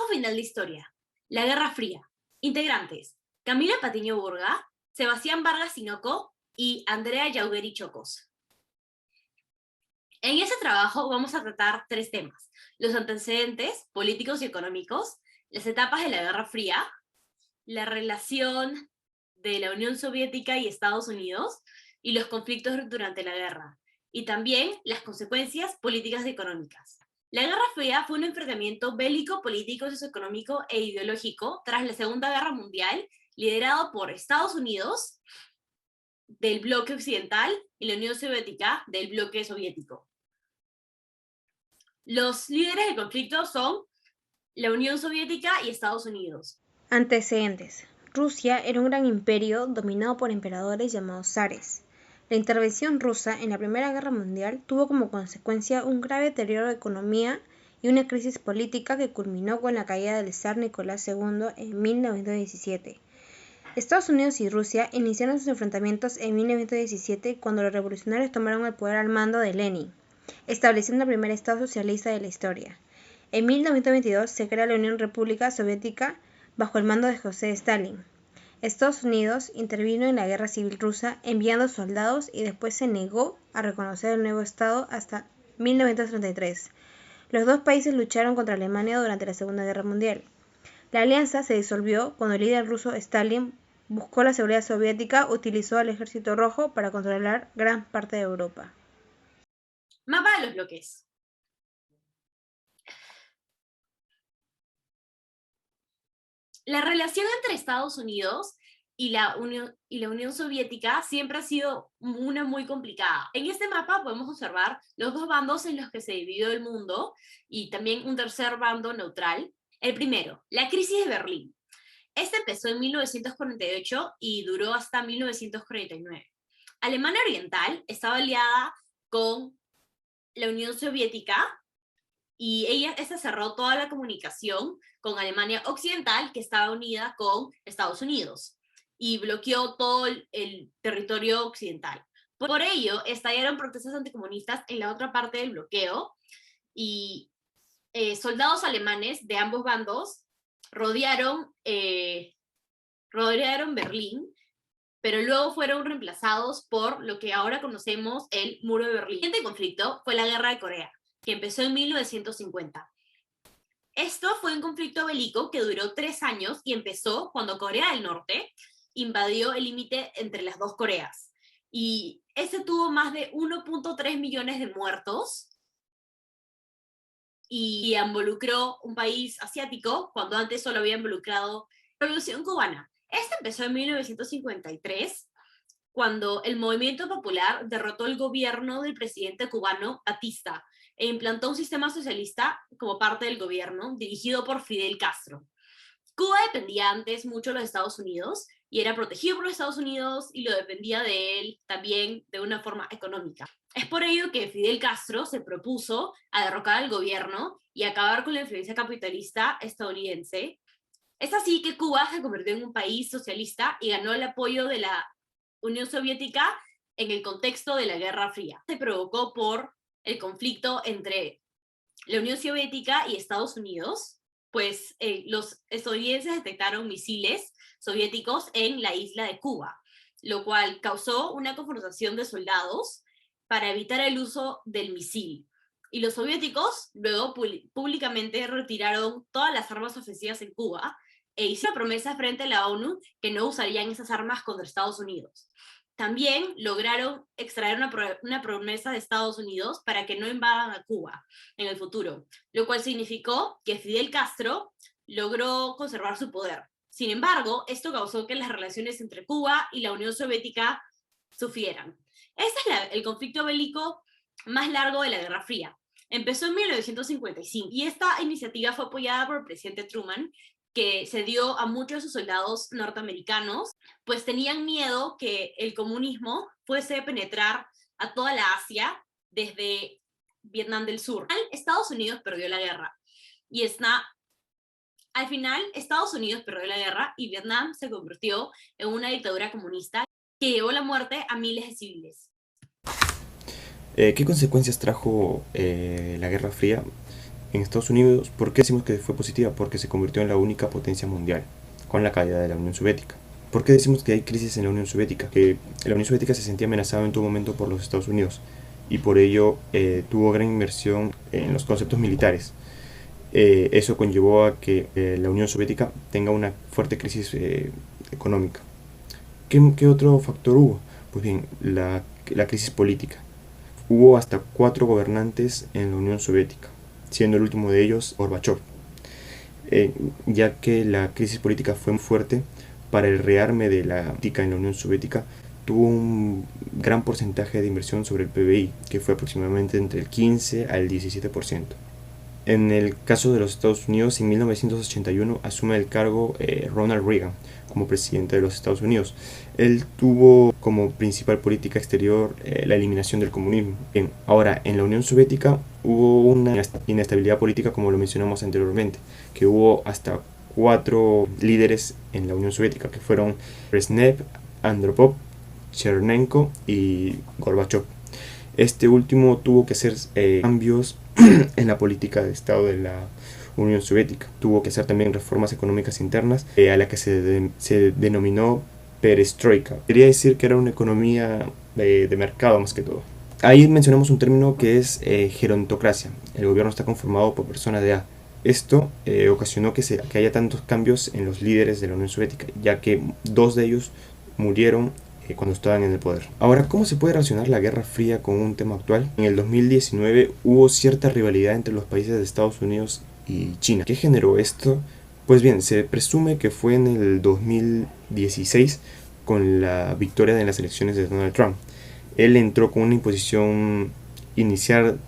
final de historia. La Guerra Fría. Integrantes: Camila Patiño Burga, Sebastián Vargas Sinoco y Andrea Yaugeri Chocos. En ese trabajo vamos a tratar tres temas: los antecedentes políticos y económicos, las etapas de la Guerra Fría, la relación de la Unión Soviética y Estados Unidos y los conflictos durante la guerra, y también las consecuencias políticas y económicas. La Guerra Fría fue un enfrentamiento bélico, político, socioeconómico e ideológico tras la Segunda Guerra Mundial, liderado por Estados Unidos del bloque occidental y la Unión Soviética del bloque soviético. Los líderes del conflicto son la Unión Soviética y Estados Unidos. Antecedentes. Rusia era un gran imperio dominado por emperadores llamados zares. La intervención rusa en la Primera Guerra Mundial tuvo como consecuencia un grave deterioro de economía y una crisis política que culminó con la caída del zar Nicolás II en 1917. Estados Unidos y Rusia iniciaron sus enfrentamientos en 1917 cuando los revolucionarios tomaron el poder al mando de Lenin, estableciendo el primer estado socialista de la historia. En 1922 se crea la Unión República Soviética bajo el mando de José Stalin. Estados Unidos intervino en la Guerra Civil Rusa enviando soldados y después se negó a reconocer el nuevo estado hasta 1933. Los dos países lucharon contra Alemania durante la Segunda Guerra Mundial. La alianza se disolvió cuando el líder ruso Stalin buscó la seguridad soviética, utilizó al Ejército Rojo para controlar gran parte de Europa. Mapa de los bloques. La relación entre Estados Unidos y la Unión Soviética siempre ha sido una muy complicada. En este mapa podemos observar los dos bandos en los que se dividió el mundo y también un tercer bando neutral. El primero, la crisis de Berlín. Este empezó en 1948 y duró hasta 1949. Alemania Oriental estaba aliada con la Unión Soviética y esta cerró toda la comunicación con Alemania Occidental, que estaba unida con Estados Unidos, y bloqueó todo el territorio occidental. Por ello, estallaron protestas anticomunistas en la otra parte del bloqueo, y soldados alemanes de ambos bandos rodearon Berlín, pero luego fueron reemplazados por lo que ahora conocemos el Muro de Berlín. El siguiente conflicto fue la Guerra de Corea, que empezó en 1950. Esto fue un conflicto bélico que duró 3 años y empezó cuando Corea del Norte invadió el límite entre las dos Coreas. Y este tuvo más de 1.3 millones de muertos y involucró un país asiático cuando antes solo había involucrado la Revolución Cubana. Este empezó en 1953, cuando el Movimiento Popular derrotó el gobierno del presidente cubano Batista e implantó un sistema socialista como parte del gobierno, dirigido por Fidel Castro. Cuba dependía antes mucho de los Estados Unidos y era protegido por los Estados Unidos y lo dependía de él también de una forma económica. Es por ello que Fidel Castro se propuso a derrocar al gobierno y acabar con la influencia capitalista estadounidense. Es así que Cuba se convirtió en un país socialista y ganó el apoyo de la Unión Soviética en el contexto de la Guerra Fría. Se provocó por el conflicto entre la Unión Soviética y Estados Unidos, pues los estadounidenses detectaron misiles soviéticos en la isla de Cuba, lo cual causó una confrontación de soldados para evitar el uso del misil. Y los soviéticos luego públicamente retiraron todas las armas ofensivas en Cuba e hicieron promesa frente a la ONU que no usarían esas armas contra Estados Unidos. También lograron extraer una promesa de Estados Unidos para que no invadan a Cuba en el futuro, lo cual significó que Fidel Castro logró conservar su poder. Sin embargo, esto causó que las relaciones entre Cuba y la Unión Soviética sufrieran. Este es el conflicto bélico más largo de la Guerra Fría. Empezó en 1955 y esta iniciativa fue apoyada por el presidente Truman, que se dio a muchos de sus soldados norteamericanos, pues tenían miedo que el comunismo fuese a penetrar a toda la Asia desde Vietnam del Sur. Estados Unidos perdió la guerra al final Estados Unidos perdió la guerra y Vietnam se convirtió en una dictadura comunista que llevó la muerte a miles de civiles. ¿Qué consecuencias trajo la Guerra Fría en Estados Unidos, ¿por qué decimos que fue positiva? Porque se convirtió en la única potencia mundial con la caída de la Unión Soviética. ¿Por qué decimos que hay crisis en la Unión Soviética? Que la Unión Soviética se sentía amenazada en todo momento por los Estados Unidos y por ello tuvo gran inversión en los conceptos militares. Eso conllevó a que la Unión Soviética tenga una fuerte crisis económica. ¿Qué otro factor hubo? Pues bien, la crisis política. Hubo hasta 4 gobernantes en la Unión Soviética, siendo el último de ellos Gorbachev, ya que la crisis política fue muy fuerte para el rearme de la política en la Unión Soviética. Tuvo un gran porcentaje de inversión sobre el PBI, que fue aproximadamente entre el 15 al 17%. En el caso de los Estados Unidos, en 1981 asume el cargo Ronald Reagan como presidente de los Estados Unidos. Él tuvo como principal política exterior la eliminación del comunismo. Bien, ahora, en la Unión Soviética hubo una inestabilidad política, como lo mencionamos anteriormente, que hubo hasta 4 líderes en la Unión Soviética, que fueron Brezhnev, Andropov, Chernenko y Gorbachev. Este último tuvo que hacer cambios en la política de Estado de la Unión Soviética. Tuvo que hacer también reformas económicas internas a la que se denominó perestroika. Quería decir que era una economía de mercado más que todo. Ahí mencionamos un término que es gerontocracia. El gobierno está conformado por personas de A. Esto ocasionó que haya tantos cambios en los líderes de la Unión Soviética, ya que 2 de ellos murieron cuando estaban en el poder. Ahora, ¿cómo se puede relacionar la Guerra Fría con un tema actual? En el 2019 hubo cierta rivalidad entre los países de Estados Unidos y China. ¿Qué generó esto? Pues bien, se presume que fue en el 2016 con la victoria de las elecciones de Donald Trump. Él entró con una imposición inicial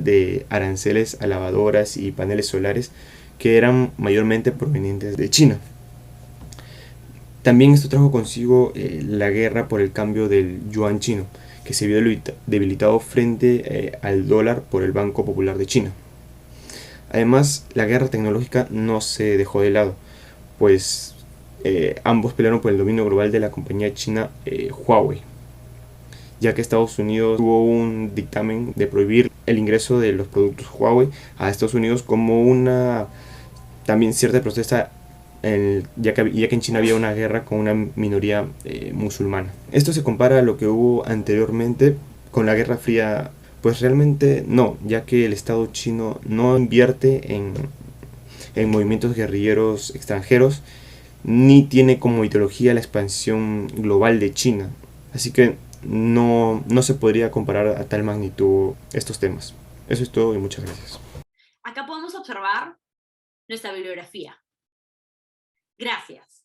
de aranceles a lavadoras y paneles solares que eran mayormente provenientes de China. También esto trajo consigo la guerra por el cambio del yuan chino, que se vio debilitado frente al dólar por el Banco Popular de China. Además, la guerra tecnológica no se dejó de lado, pues ambos pelearon por el dominio global de la compañía china Huawei, ya que Estados Unidos tuvo un dictamen de prohibir el ingreso de los productos Huawei a Estados Unidos como una también cierta protesta, ya que en China había una guerra con una minoría musulmana. Esto se compara a lo que hubo anteriormente con la Guerra Fría. Pues realmente no, ya que el Estado chino no invierte en movimientos guerrilleros extranjeros, ni tiene como ideología la expansión global de China. Así que no se podría comparar a tal magnitud estos temas. Eso es todo y muchas gracias. Acá podemos observar nuestra bibliografía. Gracias.